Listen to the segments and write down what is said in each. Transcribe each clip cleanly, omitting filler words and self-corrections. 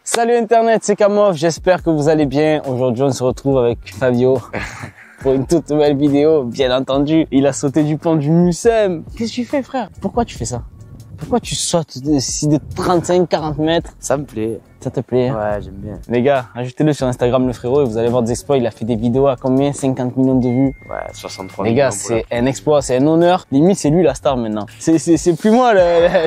Salut Internet, c'est Kamov, j'espère que vous allez bien. Aujourd'hui, on se retrouve avec Fabio pour une toute nouvelle vidéo. Bien entendu, il a sauté du pont du Mucem. Qu'est-ce que tu fais, frère? Pourquoi tu fais ça? Pourquoi tu sautes de 35-40 mètres? Ça me plaît. Ça te plaît? Ouais, j'aime bien. Les gars, ajoutez-le sur Instagram, le frérot, et vous allez voir des exploits. Il a fait des vidéos à combien? 50 millions de vues. Ouais, 63 les millions. gars, c'est un exploit, c'est un honneur. Limite, c'est lui la star maintenant. C'est plus moi,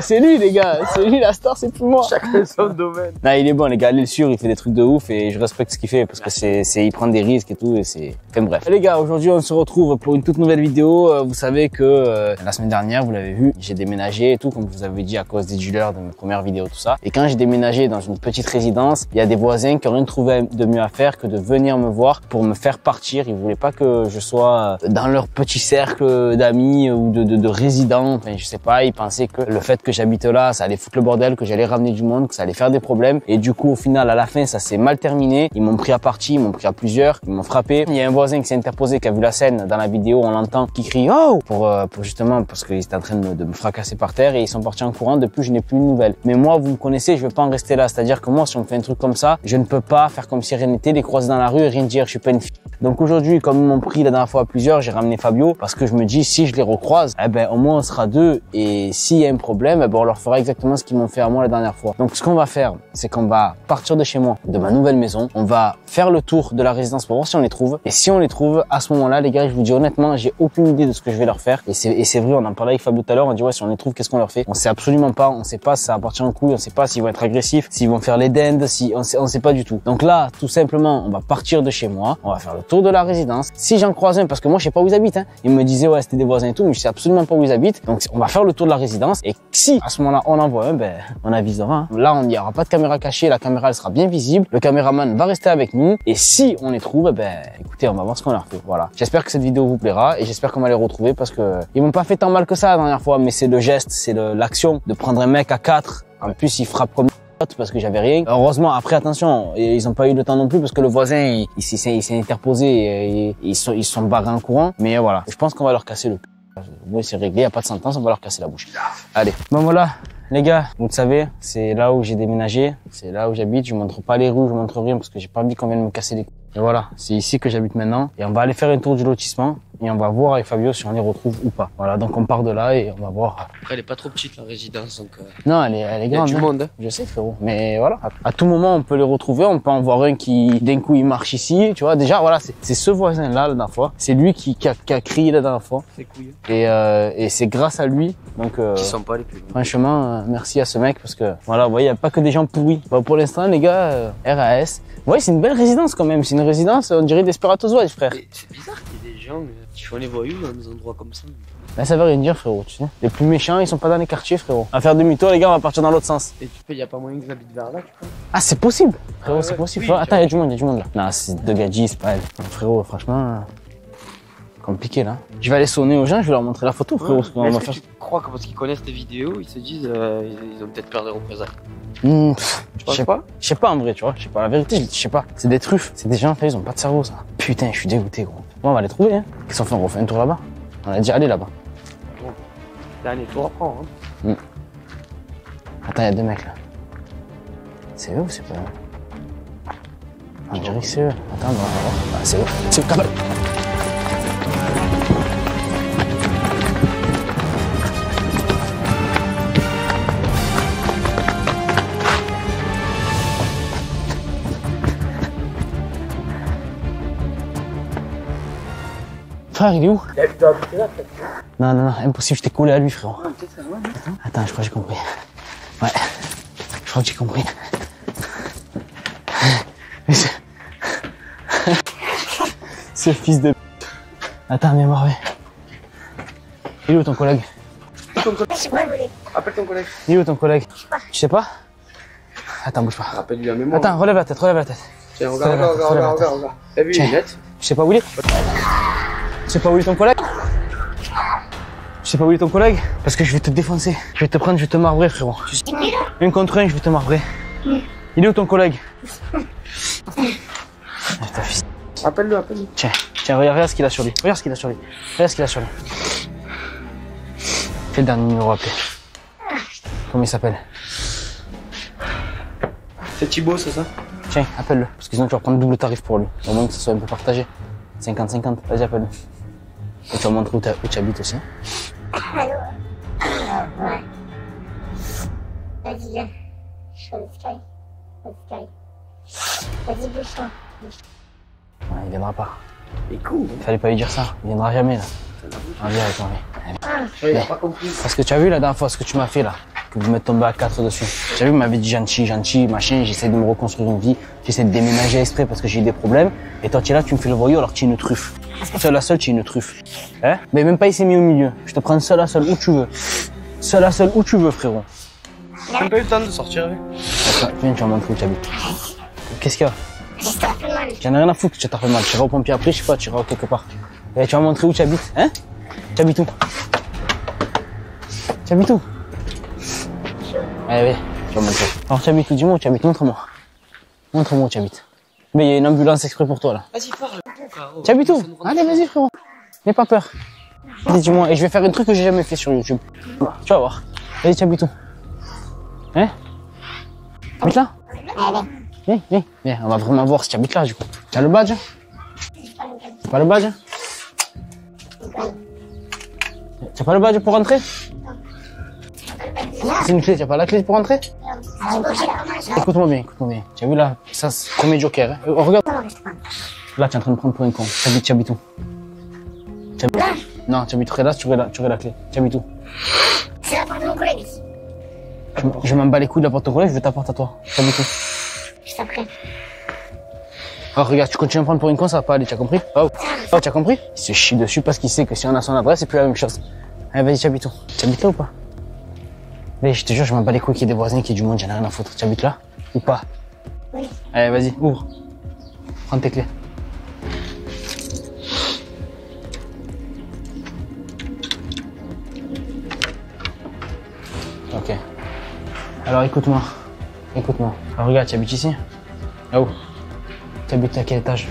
c'est lui, les gars. C'est lui la star, c'est plus moi. Chacun son domaine. Non, il est bon, les gars. Allez le suivre, il fait des trucs de ouf et je respecte ce qu'il fait parce que il prend des risques et tout et c'est, enfin bref. Et les gars, aujourd'hui, on se retrouve pour une toute nouvelle vidéo. Vous savez que la semaine dernière, vous l'avez vu, j'ai déménagé et tout, comme je vous avais dit à cause des dealers de mes premières vidéos, tout ça. Et quand j'ai déménagé dans une petite résidence, il y a des voisins qui ont rien trouvé de mieux à faire que de venir me voir pour me faire partir. Ils voulaient pas que je sois dans leur petit cercle d'amis ou de résidents. Enfin, je sais pas. Ils pensaient que le fait que j'habite là, ça allait foutre le bordel, que j'allais ramener du monde, que ça allait faire des problèmes. Et du coup, au final, à la fin, ça s'est mal terminé. Ils m'ont pris à partie, ils m'ont pris à plusieurs, ils m'ont frappé. Il y a un voisin qui s'est interposé, qui a vu la scène dans la vidéo, on l'entend, qui crie oh pour justement parce qu'ils étaient en train de me fracasser par terre et ils sont partis en courant. Depuis, je n'ai plus de nouvelles. Mais moi, vous me connaissez, je veux pas en rester là. C'est-à-dire que moi, si on me fait un truc comme ça, je ne peux pas faire comme si rien n'était, les croiser dans la rue et rien dire, je suis pas une fille. Donc aujourd'hui, comme ils m'ont pris la dernière fois à plusieurs, j'ai ramené Fabio parce que je me dis, si je les recroise, eh ben, au moins on sera deux et s'il y a un problème, eh ben, on leur fera exactement ce qu'ils m'ont fait à moi la dernière fois. Donc ce qu'on va faire, c'est qu'on va partir de chez moi, de ma nouvelle maison, on va faire le tour de la résidence pour voir si on les trouve et si on les trouve, à ce moment-là, les gars, je vous dis honnêtement, j'ai aucune idée de ce que je vais leur faire et c'est vrai, on en parlait avec Fabio tout à l'heure, on dit ouais, si on les trouve, qu'est-ce qu'on leur fait? On sait absolument pas, on sait pas si ça va partir en couille, on sait pas s'ils vont être agressifs, s'ils vont faire les dents, si on sait pas du tout. Donc là, tout simplement, on va partir de chez moi, on va faire le tour de la résidence. Si j'en croise un, parce que moi je sais pas où ils habitent, hein, ils me disaient ouais c'était des voisins et tout, mais je sais absolument pas où ils habitent. Donc on va faire le tour de la résidence et si à ce moment-là on en voit un, ben on avisera. Hein. Là on n'y aura pas de caméra cachée, la caméra elle sera bien visible, le caméraman va rester avec nous et si on les trouve, ben écoutez on va voir ce qu'on leur fait. Voilà. J'espère que cette vidéo vous plaira et j'espère qu'on va les retrouver parce que ils m'ont pas fait tant mal que ça la dernière fois, mais c'est le geste, c'est l'action de prendre un mec à 4. En plus il frappe comme parce que j'avais rien. Heureusement, après, attention, ils ont pas eu le temps non plus parce que le voisin, il s'est interposé et ils se sont barrés en courant. Mais voilà, je pense qu'on va leur casser le cul. Oui, c'est réglé, y a pas de sentence, on va leur casser la bouche. Allez. Bon voilà, les gars, vous le savez, c'est là où j'ai déménagé, c'est là où j'habite. Je vous montre pas les rues, je vous montre rien parce que j'ai pas envie qu'on vienne me casser les couilles. Et voilà, c'est ici que j'habite maintenant. Et on va aller faire un tour du lotissement et on va voir avec Fabio si on les retrouve ou pas. Voilà, donc on part de là et on va voir. Après, elle est pas trop petite la résidence, donc. Non, elle est grande. Il y a du monde. Hein. Je sais, frérot. Mais voilà, à tout moment on peut les retrouver. On peut en voir un qui d'un coup il marche ici. Tu vois, déjà voilà, c'est ce voisin là la dernière fois. C'est lui qui a crié la dernière fois. C'est couilles. Et c'est grâce à lui. Donc qui sont pas les plus. Franchement, merci à ce mec parce que voilà, vous voyez, il y a pas que des gens pourris. Bon, pour l'instant, les gars, RAS. Ouais, c'est une belle résidence quand même. C'est une résidence, on dirait des Speratozoides, frère. C'est bizarre qu'il y ait des gens qui font les voyous dans des endroits comme ça. Ben, ça veut rien dire, frérot, tu sais. Les plus méchants, ils sont pas dans les quartiers, frérot. On va faire demi-tour, les gars, on va partir dans l'autre sens. Et tu peux, y a pas moyen que j'habite vers là, tu peux? Ah, c'est possible, frérot, c'est ouais. possible. Oui, attends, il y a du monde là. Non, c'est deux gadgets, c'est pas elle. Frérot, franchement, compliqué là. Je vais aller sonner aux gens, je vais leur montrer la photo, frérot. Ouais, est-ce que tu crois que parce qu'ils connaissent tes vidéos, ils se disent, ils ont peut-être peur des représailles? Je sais pas. Je sais pas en vrai, tu vois. Je sais pas. La vérité, je sais pas. C'est des truffes. C'est des gens, ils ont pas de cerveau, ça. Putain, je suis dégoûté, gros. Bon, on va les trouver, hein. Qu'est-ce qu'on fait? On refait un tour là-bas. On a déjà allé là-bas. Bon. Dernier tour à prendre, hein. Attends, il y a deux mecs là. C'est eux ou c'est pas eux? Je dirais que c'est eux. Attends, on va voir. Ah, c'est eux. C'est eux, cabal. Frère, il est où? Tu dois habiter là, peut-être. Non, impossible, je t'ai collé à lui, frérot. Ah, peut-être ça, ouais. Attends, je crois que j'ai compris. Ouais, je crois que j'ai compris. Ce fils de... Attends, mais mort, il est où ton collègue? Appelle ton collègue. Il est où ton collègue? Tu sais pas? Attends, bouge pas. Rappelle-lui la mémoire. Attends, relève la tête. Tiens, regarde. T'as vu les lunettes? Je sais pas où il est. Je sais pas où est ton collègue. Je sais pas où est ton collègue. Parce que je vais te défoncer. Je vais te prendre, je vais te marbrer, frérot. Une contre un, je vais te marbrer. Il est où ton collègue? Appelle-le. Tiens, regarde ce qu'il a sur lui. Regarde ce qu'il a sur lui. Fais le dernier numéro appelé. Comment il s'appelle? C'est Thibaut, c'est ça? Tiens, appelle-le, parce que sinon tu vas prendre double tarif pour lui. Au moins que ça soit un peu partagé. 50-50, vas-y appelle-le. Et tu vas montrer où tu habites aussi. Allô? Ouais. Vas-y, viens. Je suis au Sky. Au Sky. Vas-y, bouge-toi. Ouais, il viendra pas. Il est cool. Fallait pas lui dire ça, il viendra jamais là. Ah, viens avec moi, viens. Il a pas compris. Parce que tu as vu la dernière fois ce que tu m'as fait là, que vous m'êtes tombé à 4 dessus. Tu as vu, vous m'avez dit gentil, machin, j'essaie de me reconstruire une vie, j'essaie de déménager exprès parce que j'ai eu des problèmes. Et toi tu es là, tu me fais le voyou alors que tu es une truffe. Seul à seul, tu es une truffe. Hein? Mais même pas il s'est mis au milieu. Je te prends seul à seul où tu veux. Seul à seul où tu veux, frérot. T'as même pas eu le temps de sortir, lui. Viens, tu vas montrer où tu habites. Qu'est-ce qu'il y a? J'espère fait mal. J'en ai rien à foutre que tu t'as fait mal. Tu iras au pompier après, je sais pas, tu iras quelque part. Et tu vas montrer où tu habites, hein? Tu habites où? Tu habites où? Allez, tu vas montrer. Alors tu habites où? Dis-moi où tu habites, montre-moi. Montre-moi où tu habites. Mais il y a une ambulance exprès pour toi là. Vas-y, parle. Tu habites où? Allez, vas-y frérot. N'aie pas peur. Vas-y, dis-moi. Et je vais faire un truc que j'ai jamais fait sur YouTube. Tu vas voir. Vas-y, tu habites où? Hein? Tu habites là? Allez. Viens, on va vraiment voir si tu habites là du coup. Tu as le badge? T'as pas le badge? T'as pas le badge pour rentrer? C'est une clé, t'as pas la clé pour rentrer? Écoute-moi bien. Tu as vu là, ça c'est le premier joker. Hein. Regarde. Là, tu es en train de prendre pour un con. Tu habites où? Non, tu habiterais là, tu aurais la clé. Tu habites où? C'est la porte de mon collègue ici. Je m'en bats les couilles de la porte de collègue, je vais ta porte à toi. Tu habites où? Juste après. Oh, regarde, tu continues à me prendre pour une con, ça va pas aller, tu as compris? Oh, tu as compris? Il se chie dessus parce qu'il sait que si on a son adresse, c'est plus la même chose. Allez, vas-y, tu habites où? Tu habites là ou pas? Mais je te jure, je m'en bats les couilles qu'il y ait des voisins, qu'il y ait du monde, j'en ai rien à foutre. Tu habites là? Ou pas? Oui. Allez, vas-y, ouvre. Prends tes clés. Ok. Alors écoute-moi. Alors regarde, tu habites ici? Oh. Tu habites à quel étage?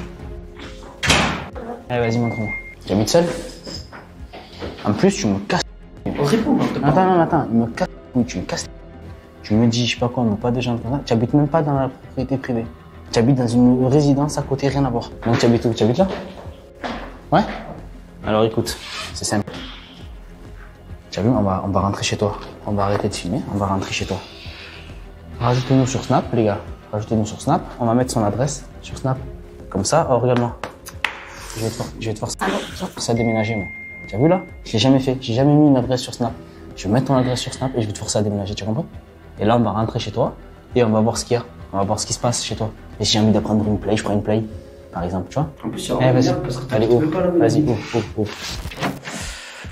Allez, vas-y, montre-moi. Tu habites seul? En plus, tu me casses. Réponds, Attends, il me casse. Tu me casses. Tu me dis, je sais pas quoi, mais pas de gens comme ça. Tu habites même pas dans la propriété privée. Tu habites dans une résidence à côté, rien à voir. Donc tu habites où? Tu habites là? Ouais? Alors écoute, c'est simple. Tu as vu, on va rentrer chez toi. On va arrêter de filmer, on va rentrer chez toi. Rajoutez-nous sur Snap, les gars. Rajoutez-nous sur Snap. On va mettre son adresse sur Snap. Comme ça, oh regarde-moi. Je vais te forcer ça à déménager, moi. Tu as vu là? Je l'ai jamais fait. J'ai jamais mis une adresse sur Snap. Je vais mettre ton adresse sur Snap et je vais te forcer à déménager, tu as compris? Et là, on va rentrer chez toi et on va voir ce qu'il y a. On va voir ce qui se passe chez toi. Et si j'ai envie de prendre une play, je prends une play, par exemple, tu vois? En plus, il y a vas-y. Allez, ouvre. Vas-y, ouvre.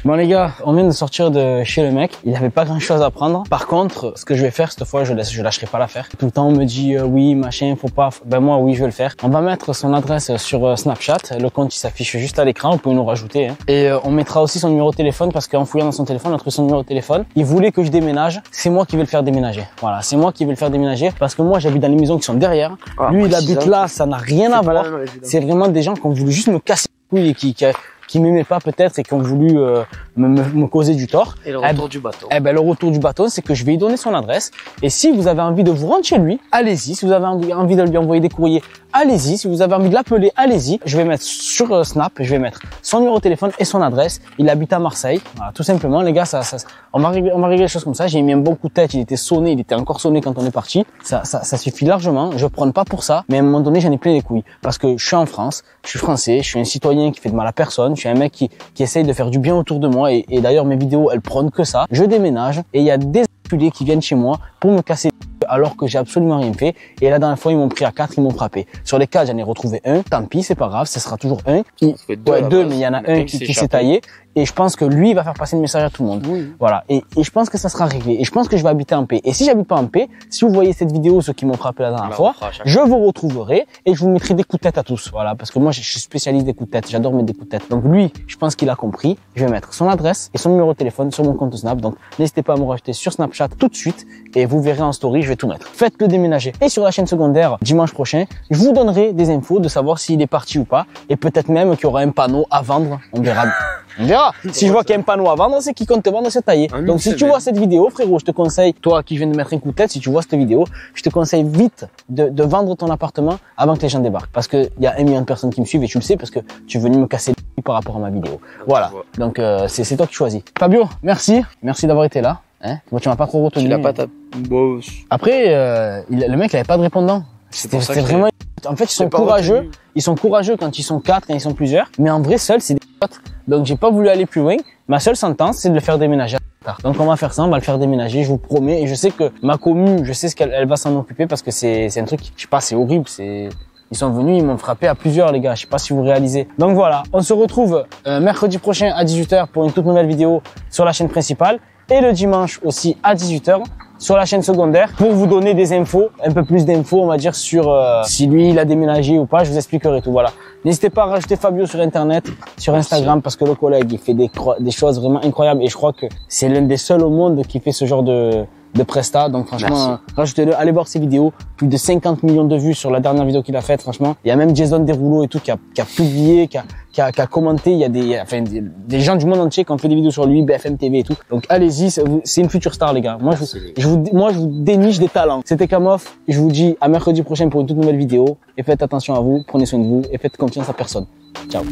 Bon les gars, on vient de sortir de chez le mec, il avait pas grand chose à prendre. Par contre, ce que je vais faire cette fois, je lâcherai pas l'affaire. Tout le temps on me dit oui, machin, faut pas. Ben moi oui, je vais le faire. On va mettre son adresse sur Snapchat, le compte il s'affiche juste à l'écran, vous pouvez nous rajouter. Hein. Et on mettra aussi son numéro de téléphone parce qu'en fouillant dans son téléphone, on a trouvé son numéro de téléphone. Il voulait que je déménage, c'est moi qui vais le faire déménager. Voilà, c'est moi qui vais le faire déménager parce que moi j'habite dans les maisons qui sont derrière. Lui il habite là, ça n'a rien à voir. C'est vraiment des gens qui ont voulu juste me casser les couilles et qui m'aimaient pas peut-être et qui ont voulu me causer du tort. Et le retour du bâton. Eh ben le retour du bâton, c'est que je vais lui donner son adresse. Et si vous avez envie de vous rendre chez lui, allez-y. Si vous avez envie de lui envoyer des courriers, allez-y. Si vous avez envie de l'appeler, allez-y. Je vais mettre sur Snap, je vais mettre son numéro de téléphone et son adresse. Il habite à Marseille. Voilà, tout simplement, les gars, on va régler les choses comme ça. J'ai mis un bon coup de tête. Il était sonné, il était encore sonné quand on est parti. Ça suffit largement. Je prends pas pour ça, mais à un moment donné, j'en ai plein les couilles parce que je suis en France, je suis français, je suis un citoyen qui fait de mal à personne. Je suis un mec qui essaye de faire du bien autour de moi et d'ailleurs mes vidéos elles prônent que ça. Je déménage et il y a des enculés qui viennent chez moi pour me casser alors que j'ai absolument rien fait. Et la dernière fois ils m'ont pris à 4, ils m'ont frappé. Sur les 4 j'en ai retrouvé un, tant pis c'est pas grave, ce sera toujours un. Deux, mais il y en a un qui s'est taillé. Et je pense que lui, il va faire passer le message à tout le monde. Oui. Voilà. Et je pense que ça sera réglé. Et je pense que je vais habiter en paix. Et si j'habite pas en paix, si vous voyez cette vidéo, ceux qui m'ont frappé la dernière fois, je vous retrouverai et je vous mettrai des coups de tête à tous. Voilà. Parce que moi, je suis spécialiste des coups de tête. J'adore mettre des coups de tête. Donc lui, je pense qu'il a compris. Je vais mettre son adresse et son numéro de téléphone sur mon compte Snap. Donc n'hésitez pas à me rajouter sur Snapchat tout de suite et vous verrez en story, je vais tout mettre. Faites-le déménager. Et sur la chaîne secondaire, dimanche prochain, je vous donnerai des infos de savoir s'il est parti ou pas. Et peut-être même qu'il y aura un panneau à vendre. On verra. On verra. Si je vois qu'il y a un panneau à vendre, c'est qu'il compte te vendre, c'est taillé. Donc si tu vois cette vidéo, frérot, je te conseille, toi qui viens de mettre un coup de tête, si tu vois cette vidéo, je te conseille vite de vendre ton appartement avant que les gens débarquent. Parce que il y a 1 million de personnes qui me suivent et tu le sais parce que tu es venu me casser les couilles par rapport à ma vidéo. Voilà. Donc c'est toi qui choisis. Fabio, merci d'avoir été là. Hein, moi, tu m'as pas trop retenu. Tu l'as pas tapé. Bon, après, le mec, il avait pas de répondant. C'était vraiment. En fait, ils sont courageux. Retenu. Ils sont courageux quand ils sont 4, quand ils sont plusieurs. Mais en vrai, seuls, c'est des potes. Donc, j'ai pas voulu aller plus loin. Ma seule sentence, c'est de le faire déménager. Donc, on va faire ça. On va le faire déménager. Je vous promets. Et je sais que ma commune, je sais ce qu'elle va s'en occuper parce que c'est un truc. Je sais pas, c'est horrible. Ils sont venus, ils m'ont frappé à plusieurs, les gars. Je sais pas si vous réalisez. Donc voilà, on se retrouve mercredi prochain à 18h pour une toute nouvelle vidéo sur la chaîne principale et le dimanche aussi à 18h sur la chaîne secondaire pour vous donner des infos, un peu plus d'infos, on va dire, sur si lui, il a déménagé ou pas. Je vous expliquerai tout. Voilà. N'hésitez pas à rajouter Fabio sur Internet, sur Instagram, parce que le collègue, il fait des choses vraiment incroyables et je crois que c'est l'un des seuls au monde qui fait ce genre de presta. Donc franchement, rajoutez-le, allez voir ses vidéos, plus de 50 millions de vues sur la dernière vidéo qu'il a faite, franchement. Il y a même Jason Derulo et tout qui a publié, qui a commenté, il y a des gens du monde entier qui ont fait des vidéos sur lui, BFM TV et tout. Donc allez-y, c'est une future star, les gars. Moi je vous déniche des talents. C'était Kamof, je vous dis à mercredi prochain pour une toute nouvelle vidéo et faites attention à vous, prenez soin de vous et faites confiance à personne. Ciao.